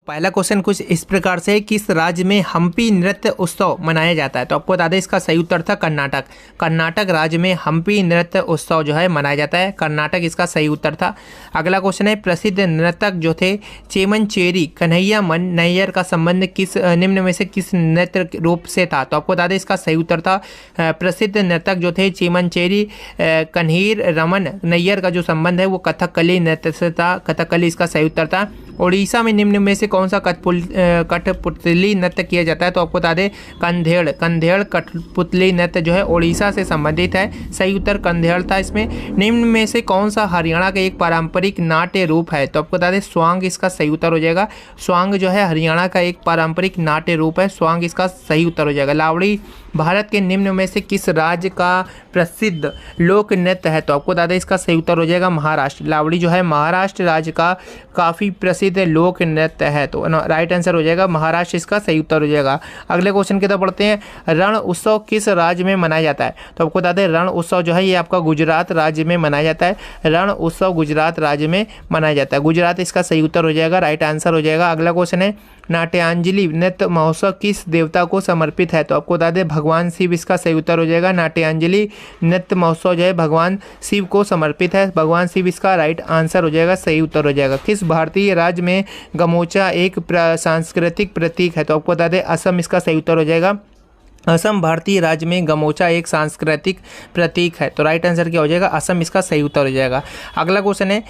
पहला क्वेश्चन कुछ इस प्रकार से है, किस राज्य में हम्पी नृत्य उत्सव मनाया जाता है? तो आपको बता दें इसका सही उत्तर था कर्नाटक। कर्नाटक राज्य में हम्पी नृत्य उत्सव जो है मनाया जाता है, कर्नाटक इसका सही उत्तर था। अगला क्वेश्चन है, प्रसिद्ध नर्तक जो थे चेमनचेरी कन्हैया नैयर का संबंध किस निम्न में से किस नृत्य रूप से था? तो आपको बता दें इसका सही उत्तर था प्रसिद्ध नर्तक जो थे चेमनचेरी कन्हीर रमन नैयर का जो संबंध है वो कथकली नृत्य से था, कथकली इसका सही उत्तर था। उड़ीसा में निम्न में से कौन सा कठपुतली नृत्य किया जाता है? तो आपको बता दें कंधेड़ कठपुतली नृत्य जो है उड़ीसा से संबंधित है, सही उत्तर कंधेड़ था इसमें। निम्न में से कौन सा हरियाणा का एक पारंपरिक नाट्य रूप है? तो आपको बता दें स्वांग इसका सही उत्तर हो जाएगा। स्वांग जो है हरियाणा का एक पारंपरिक नाट्य रूप है, स्वांग इसका सही उत्तर हो जाएगा। लावड़ी भारत के निम्न में से किस राज्य का प्रसिद्ध लोक नृत्य है? तो आपको बता दें इसका सही उत्तर हो जाएगा महाराष्ट्र। लावड़ी जो है महाराष्ट्र राज्य का काफ़ी प्रसिद्ध लोक नृत्य है, तो राइट आंसर हो जाएगा महाराष्ट्र, इसका सही उत्तर हो जाएगा। अगले क्वेश्चन की तरफ बढ़ते हैं, रण उत्सव किस राज्य में मनाया जाता है? तो आपको बता दें रण उत्सव जो है ये आपका गुजरात राज्य में मनाया जाता है, रण उत्सव गुजरात राज्य में मनाया जाता है, गुजरात इसका सही उत्तर हो जाएगा, राइट आंसर हो जाएगा। अगला क्वेश्चन है, नाट्यांजलि नृत्य महोत्सव किस देवता को समर्पित है? तो आपको बता दें भगवान शिव इसका सही उत्तर हो जाएगा। नाट्यांजलि नृत्य महोत्सव जो है भगवान शिव को समर्पित है, भगवान शिव इसका राइट आंसर हो जाएगा, सही उत्तर हो जाएगा। किस भारतीय राज्य में गमोचा एक सांस्कृतिक प्रतीक है? तो आपको बता दें असम इसका सही उत्तर हो जाएगा। असम भारतीय राज्य में गमोचा एक सांस्कृतिक प्रतीक है, तो राइट आंसर क्या हो जाएगा? असम इसका सही उत्तर हो जाएगा। अगला क्वेश्चन है,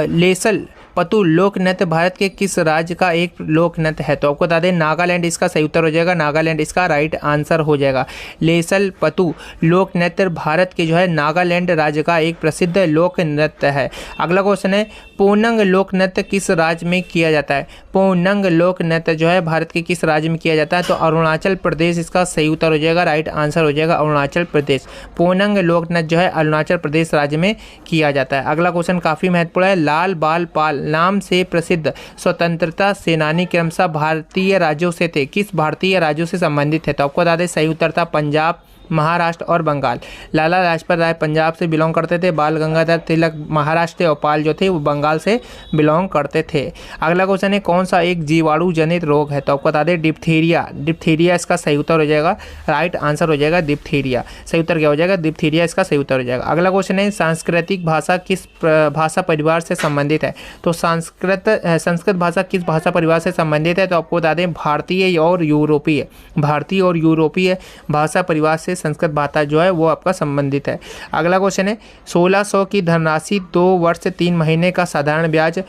लेसल पतु लोक नृत्य भारत के किस राज्य का एक लोक नृत्य है? तो आपको बता दें नागालैंड इसका सही उत्तर हो जाएगा, नागालैंड इसका राइट आंसर हो जाएगा। लेसल पतु लोक नृत्य भारत के जो है नागालैंड राज्य का एक प्रसिद्ध लोक नृत्य है। अगला क्वेश्चन है, पोनंग लोक नृत्य किस राज्य में किया जाता है? पोनंग लोक नृत्य जो है भारत के किस राज्य में किया जाता है? तो अरुणाचल प्रदेश इसका सही उत्तर हो जाएगा, राइट आंसर हो जाएगा अरुणाचल प्रदेश। पोनंग लोक नृत्य जो है अरुणाचल प्रदेश राज्य में किया जाता है। अगला क्वेश्चन काफ़ी महत्वपूर्ण है, लाल बाल पाल नाम से प्रसिद्ध स्वतंत्रता सेनानी क्रमशः भारतीय राज्यों से थे, किस भारतीय राज्यों से संबंधित है? तो आपको बता दें सही उत्तर था पंजाब, महाराष्ट्र और बंगाल। लाला लाजपत राय पंजाब से बिलोंग करते थे, बाल गंगाधर तिलक महाराष्ट्र और पाल जो थे वो बंगाल से बिलोंग करते थे। अगला क्वेश्चन है, कौन सा एक जीवाणु जनित रोग है? तो आपको बता दें डिप्थीरिया, डिप्थीरिया इसका सही उत्तर हो जाएगा, राइट आंसर हो जाएगा डिप्थीरिया। सही उत्तर क्या हो जाएगा? डिप्थीरिया इसका सही उत्तर हो जाएगा। अगला क्वेश्चन है, सांस्कृतिक भाषा किस भाषा परिवार से संबंधित है? तो संस्कृत भाषा किस भाषा परिवार से संबंधित है? तो आपको बता दें भारतीय और यूरोपीय, भारतीय और यूरोपीय भाषा परिवार से संस्कृत भाषा जो है वो आपका संबंधित है। अगला क्वेश्चन है, 1600 की धनराशि 2 वर्ष 3 महीने का साधारण ब्याज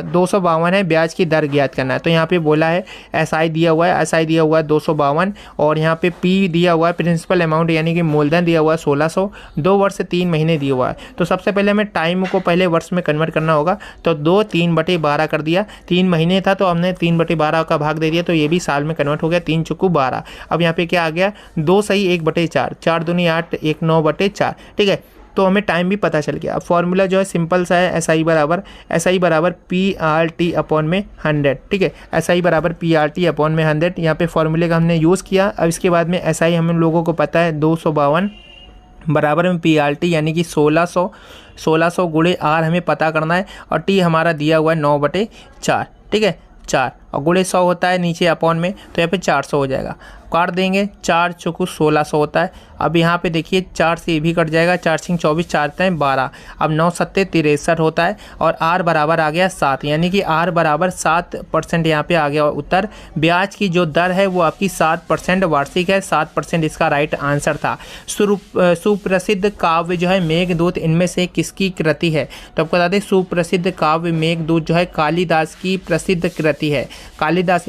252 है, ब्याज की दर ज्ञात करना है। तो यहाँ पे बोला है एसआई दिया हुआ है, एसआई दिया हुआ है 252 और यहाँ पे पी दिया हुआ है प्रिंसिपल अमाउंट यानी कि मूलधन दिया हुआ है 1600, 2 वर्ष 3 महीने दिया हुआ है। तो सबसे पहले हमें टाइम को पहले वर्ष में कन्वर्ट करना होगा, तो 2 3/12 कर दिया, 3 महीने था तो हमने 3/12 का भाग दे दिया, तो ये भी साल में कन्वर्ट हो गया, 3 चुकू 12। अब यहाँ पे क्या आ गया, 2 सही 1/4, 4 दूनी 8, 1 9/4, ठीक है। तो हमें टाइम भी पता चल गया। अब फॉर्मूला जो है सिंपल सा है, एस आई बराबर PRT अपॉन में 100, ठीक है। एस आई बराबर PRT अपॉन में 100, यहाँ पे फॉर्मूले का हमने यूज़ किया। अब इसके बाद में एस आई हम लोगों को पता है 252 बराबर में PRT यानी कि 1600 गुणे R हमें पता करना है और T हमारा दिया हुआ है 9/4, ठीक है, 4 और गुणे 100 होता है नीचे अपॉन में, तो यहाँ पे 400 हो जाएगा। काट देंगे, 4 चौकू 1600 होता है। अब यहाँ पे देखिए 4 से ये भी कट जाएगा, 4 सिंह 24, 4 हैं 12, अब 9 सत्ते 63 होता है और R बराबर आ गया 7, यानी कि R बराबर 7% यहाँ पे आ गया उत्तर। ब्याज की जो दर है वो आपकी 7% वार्षिक है, 7% इसका राइट आंसर था। सुप्रसिद्ध काव्य जो है मेघदूत इनमें से किसकी कृति है? तो आपको बता दें सुप्रसिद्ध काव्य मेघदूत जो है कालिदास की प्रसिद्ध कृति है, कालिदास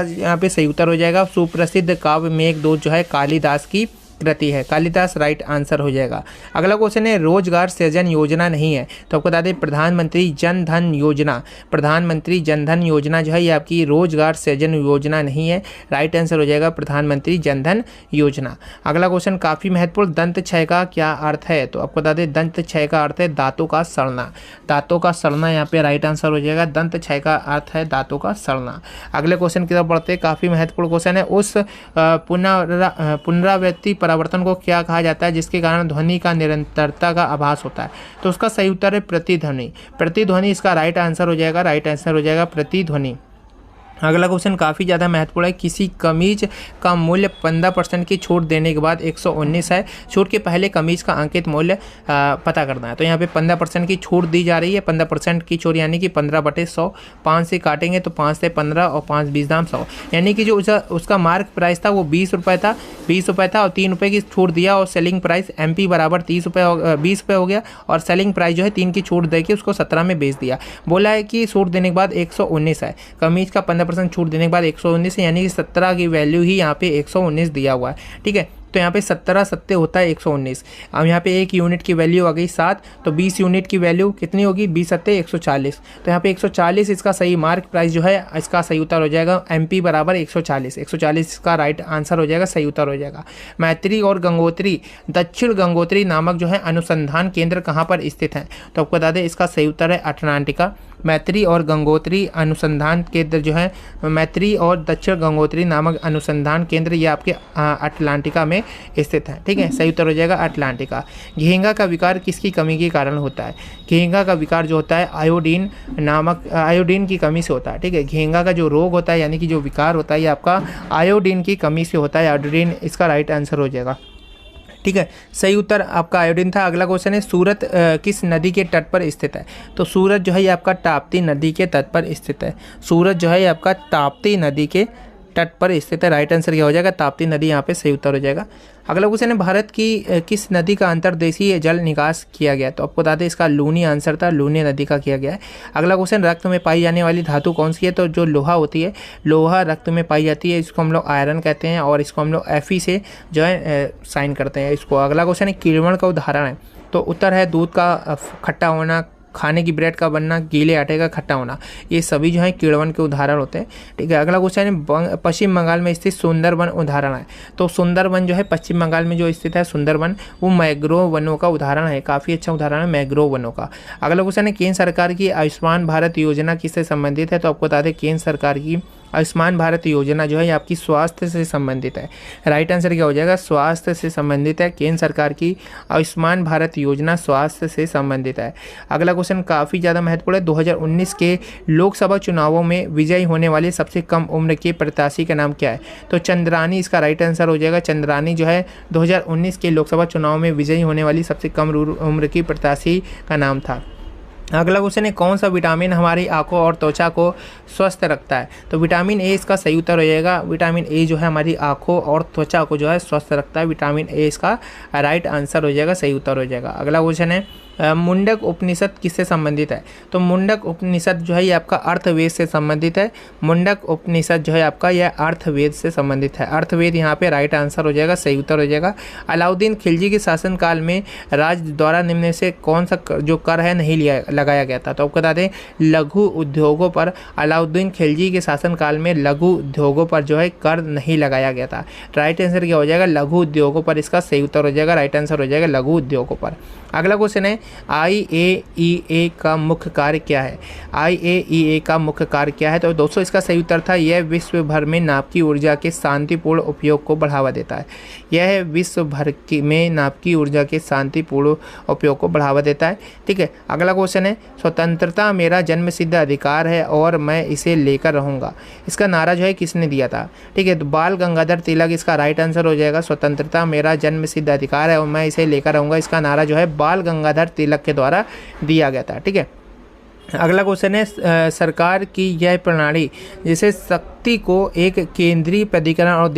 यहाँ पे सही उत्तर हो जाएगा। सुप्रसिद्ध काव्य मेघदूत जो है कालिदास की कृति है, कालिदास राइट आंसर हो जाएगा। अगला क्वेश्चन है, रोजगार सृजन योजना नहीं है, तो आपको बता दें प्रधानमंत्री जन धन योजना, प्रधानमंत्री जन धन योजना जो है ये आपकी रोजगार सृजन योजना नहीं है, राइट आंसर हो जाएगा प्रधानमंत्री जन धन योजना। अगला क्वेश्चन काफ़ी महत्वपूर्ण, दंत क्षय का क्या अर्थ है? तो आपको बता दें दंत क्षय का अर्थ है दांतों का सड़ना, दांतों का सड़ना यहाँ पे राइट आंसर हो जाएगा। दंत क्षय का अर्थ है दांतों का सड़ना। अगले क्वेश्चन की तरफ बढ़ते हैं, काफ़ी महत्वपूर्ण क्वेश्चन है, उस पुनरावृत्ति परावर्तन को क्या कहा जाता है जिसके कारण ध्वनि का निरंतरता का आभास होता है? तो उसका सही उत्तर है प्रतिध्वनि। प्रतिध्वनि इसका राइट आंसर हो जाएगा, राइट आंसर हो जाएगा प्रतिध्वनि। अगला क्वेश्चन काफ़ी ज़्यादा महत्वपूर्ण है। किसी कमीज का मूल्य 15% की छूट देने के बाद 119 है। छूट के पहले कमीज का अंकित मूल्य पता करना है। तो यहाँ पे 15% की छूट दी जा रही है। 15% की छूट यानी कि 15/100, 5 से काटेंगे तो 5 से 15 और 5 20 दाम 100, यानी कि जो उसका मार्क प्राइस था वो 20 रुपये था, 20 रुपये था और 3 रुपये की छूट दिया और सेलिंग प्राइस MP बराबर 30 रुपये 20 रुपये हो गया और सेलिंग प्राइस जो है 3 की छूट देके उसको 17 में बेच दिया। बोला है कि छूट देने के बाद 119 है। कमीज का 15% छूट देने के बाद 119 है, यानी कि 17 की वैल्यू ही यहाँ पे 119 दिया हुआ है। ठीक है, तो यहाँ पे 17 सत्ते होता है 119। अब यहाँ पे 1 यूनिट की वैल्यू आ गई 7, तो 20 यूनिट की वैल्यू कितनी होगी? 20 सत्ते 140। तो यहाँ पे 140 इसका सही मार्क प्राइस जो है इसका सही उत्तर हो जाएगा। MP बराबर 140, 140 इसका राइट आंसर हो जाएगा, सही उत्तर हो जाएगा। मैत्री और गंगोत्री, दक्षिण गंगोत्री नामक जो है अनुसंधान केंद्र कहाँ पर स्थित है? तो आपको बता दें इसका सही उत्तर है अटलांटिका। मैत्री और गंगोत्री अनुसंधान केंद्र जो है, मैत्री और दक्षिण गंगोत्री नामक अनुसंधान केंद्र ये आपके अटलांटिका में स्थित है। ठीक है, सही उत्तर हो जाएगा अटलांटिका। घेंगा का विकार किसकी कमी के कारण होता है? घेंगा का विकार जो होता है आयोडीन की कमी से होता है। ठीक है, घेंगा का जो रोग होता है यानी कि जो विकार होता है ये आपका आयोडीन की कमी से होता है। आयोडीन इसका राइट आंसर हो जाएगा। ठीक है, सही उत्तर आपका आयोडीन था। अगला क्वेश्चन है सूरत किस नदी के तट पर स्थित है? तो सूरत जो है ये आपका ताप्ती नदी के तट पर स्थित है। सूरत जो है ये आपका ताप्ती नदी के तट पर स्थित है। राइट आंसर क्या हो जाएगा? ताप्ती नदी यहाँ पे सही उत्तर हो जाएगा। अगला क्वेश्चन है भारत की किस नदी का अंतर्देशीय जल निकास किया गया? तो आपको बता दें इसका लूनी आंसर था, लूनी नदी का किया गया है। अगला क्वेश्चन रक्त में पाई जाने वाली धातु कौन सी है? तो जो लोहा होती है, लोहा रक्त में पाई जाती है, इसको हम लोग आयरन कहते हैं और इसको हम लोग Fe से जो है साइन करते हैं इसको। अगला क्वेश्चन है किण्वन का उदाहरण है? तो उत्तर है दूध का खट्टा होना, खाने की ब्रेड का बनना, गीले आटे का खट्टा होना, ये सभी जो है किण्वन के उदाहरण होते हैं। ठीक है, अगला क्वेश्चन है पश्चिम बंगाल में स्थित सुंदरवन उदाहरण है? तो सुंदरवन जो है पश्चिम बंगाल में जो स्थित है सुंदरवन, वो मैंग्रोव वनों का उदाहरण है। काफ़ी अच्छा उदाहरण है मैंग्रोव वनों का। अगला क्वेश्चन है केंद्र सरकार की आयुष्मान भारत योजना किससे संबंधित है? तो आपको बता दें केंद्र सरकार की आयुष्मान भारत योजना जो है ये आपकी स्वास्थ्य से संबंधित है। राइट आंसर क्या हो जाएगा? स्वास्थ्य से संबंधित है। केंद्र सरकार की आयुष्मान भारत योजना स्वास्थ्य से संबंधित है। अगला क्वेश्चन काफ़ी ज़्यादा महत्वपूर्ण है। 2019 के लोकसभा चुनावों में विजयी होने वाले सबसे कम उम्र के प्रत्याशी का नाम क्या है? तो चंद्रानी इसका राइट आंसर हो जाएगा। चंद्रानी जो है 2019 के लोकसभा चुनाव में विजयी होने वाली सबसे कम उम्र की प्रत्याशी का नाम था। अगला क्वेश्चन है कौन सा विटामिन हमारी आंखों और त्वचा को स्वस्थ रखता है? तो विटामिन ए इसका सही उत्तर हो जाएगा। विटामिन ए जो है हमारी आंखों और त्वचा को जो है स्वस्थ रखता है। विटामिन ए इसका राइट आंसर हो जाएगा, सही उत्तर हो जाएगा। अगला क्वेश्चन है मुंडक उपनिषद किससे संबंधित है? तो मुंडक उपनिषद जो है ये आपका अर्थवेद से संबंधित है। मुंडक उपनिषद जो है आपका यह अर्थवेद से संबंधित है। अर्थवेद यहाँ पे राइट आंसर हो जाएगा, सही उत्तर हो जाएगा। अलाउद्दीन खिलजी के शासनकाल में राज्य द्वारा निम्न में से कौन सा जो कर है नहीं लगाया गया था? तो आपको बता दें लघु उद्योगों पर अलाउद्दीन खिलजी के शासनकाल में लघु उद्योगों पर जो है कर नहीं लगाया गया था। राइट आंसर क्या हो जाएगा? लघु उद्योगों पर इसका सही उत्तर हो जाएगा। राइट आंसर हो जाएगा लघु उद्योगों पर। अगला क्वेश्चन है IAEA का मुख्य कार्य क्या है? IAEA का मुख्य कार्य क्या है? तो दोस्तों इसका सही उत्तर था यह विश्व भर में नाभिकीय ऊर्जा के शांतिपूर्ण उपयोग को बढ़ावा देता है। यह विश्व भर में नाभिकीय ऊर्जा के शांतिपूर्ण उपयोग को बढ़ावा देता है। ठीक है, अगला क्वेश्चन है स्वतंत्रता मेरा जन्मसिद्ध अधिकार है और मैं इसे लेकर रहूँगा, इसका नारा जो है किसने दिया था? ठीक है, तो बाल गंगाधर तिलक इसका राइट आंसर हो जाएगा। स्वतंत्रता मेरा जन्मसिद्ध अधिकार है और मैं इसे लेकर रहूँगा, इसका नारा जो है बाल गंगाधर तिलक के द्वारा दिया गया था। ठीक है, अगला क्वेश्चन है सरकार की यह प्रणाली जिसे शक्ति को एक केंद्रीय प्राधिकरण और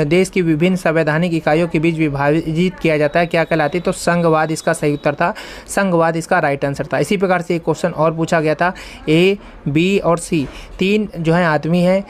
देश की विभिन्न संवैधानिक इकाइयों के बीच विभाजित किया जाता है क्या कहलाती? तो संघवाद इसका सही उत्तर था। संघवाद इसका राइट आंसर था। इसी प्रकार से एक क्वेश्चन और पूछा गया था A, B और C तीन जो है आदमी हैं,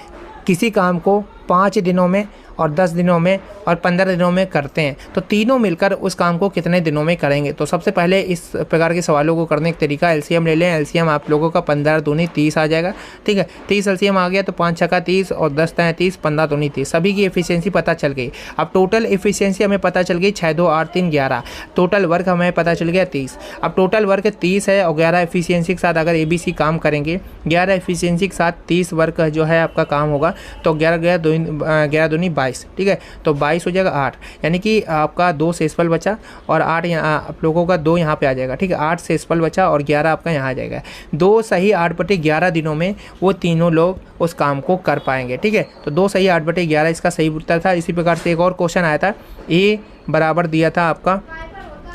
किसी काम को 5 दिनों में और 10 दिनों में और 15 दिनों में करते हैं, तो तीनों मिलकर उस काम को कितने दिनों में करेंगे? तो सबसे पहले इस प्रकार के सवालों को करने का तरीका एलसीएम ले लें। एलसीएम आप लोगों का 15 दूनी 30 आ जाएगा। ठीक है, 30 एलसीएम आ गया तो 5 छक्का 30 और 10 तय 30, 15 दूनी 30, सभी की एफिशिएंसी पता चल गई। अब टोटल एफिशिएंसी हमें पता चल गई 6, 2, 8, 3, 11। टोटल वर्क हमें पता चल गया 30। अब टोटल वर्क 30 है और 11 एफिशिएंसी के साथ अगर ABC काम करेंगे, 11 एफिशिएंसी के साथ 30 वर्क जो है आपका काम होगा, तो 11 दूनी 22, ठीक है। तो 22 हो जाएगा 8, यानी कि आपका 2 शेषफल बचा और 8 यहाँ आप लोगों का 2 यहाँ पे आ जाएगा, ठीक है। 8 शेषफल बचा और 11 आपका यहाँ आ जाएगा। 2 सही 8/11 दिनों में वो तीनों लोग उस काम को कर पाएंगे, ठीक है। तो 2 सही 8/11 इसका सही उत्तर था। इसी प्रकार से एक और क्वेश्चन आया था, ए बराबर दिया था आपका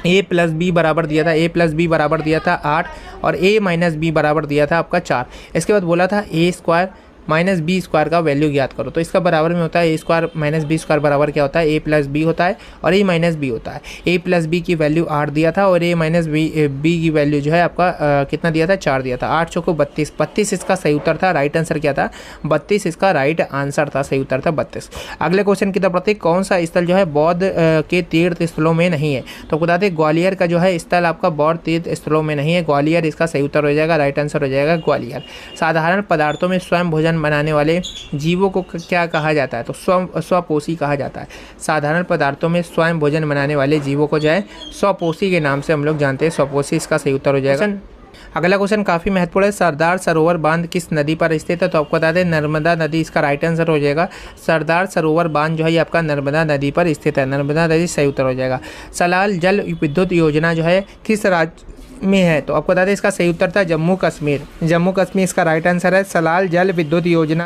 a प्लस बी बराबर दिया था, a प्लस बी बराबर दिया था 8 और a माइनस बी बराबर दिया था आपका 4। इसके बाद बोला था a square minus B square का वैल्यू ज्ञात करो। तो इसका बराबर में होता है A square minus B square बराबर क्या होता है, ए प्लस बी होता है और ए माइनस बी होता है। ए प्लस बी की वैल्यू 8 दिया था और ए माइनस बी की वैल्यू जो है आपका कितना दिया था, 4 दिया था। 8 चौको 32, 32 इसका सही उत्तर था। राइट आंसर क्या था, 32 इसका राइट आंसर था, सही उत्तर था 32। अगले क्वेश्चन की तरफ बढ़ते, कौन सा स्थल जो है बौद्ध के तीर्थ स्थलों में नहीं है। तो बता दें ग्वालियर का जो है स्थल आपका बौद्ध तीर्थ स्थलों में नहीं है, ग्वालियर इसका सही उत्तर हो जाएगा, राइट आंसर हो जाएगा ग्वालियर। साधारण पदार्थों में स्वयं भोजन बनाने वाले जीवों को क्या कहा जाता है, तो स्वपोषी कहा जाता है। साधारण पदार्थों में स्वयं भोजन बनाने वाले जीवों को जो है स्वपोषी के नाम से हम लोग जानते हैं, स्वपोषी इसका सही उत्तर हो जाएगा। अगला क्वेश्चन काफ़ी महत्वपूर्ण है, सरदार सरोवर बांध किस नदी पर स्थित है। तो आपको बता दें नर्मदा नदी इसका राइट आंसर हो जाएगा। सरदार सरोवर बांध जो है ये आपका नर्मदा नदी पर स्थित है, नर्मदा नदी सही उत्तर हो जाएगा। सलाल जल विद्युत योजना जो है किस राज्य में है। तो आपको बता दें इसका सही उत्तर था जम्मू कश्मीर, जम्मू कश्मीर इसका राइट आंसर है। सलाल जल विद्युत योजना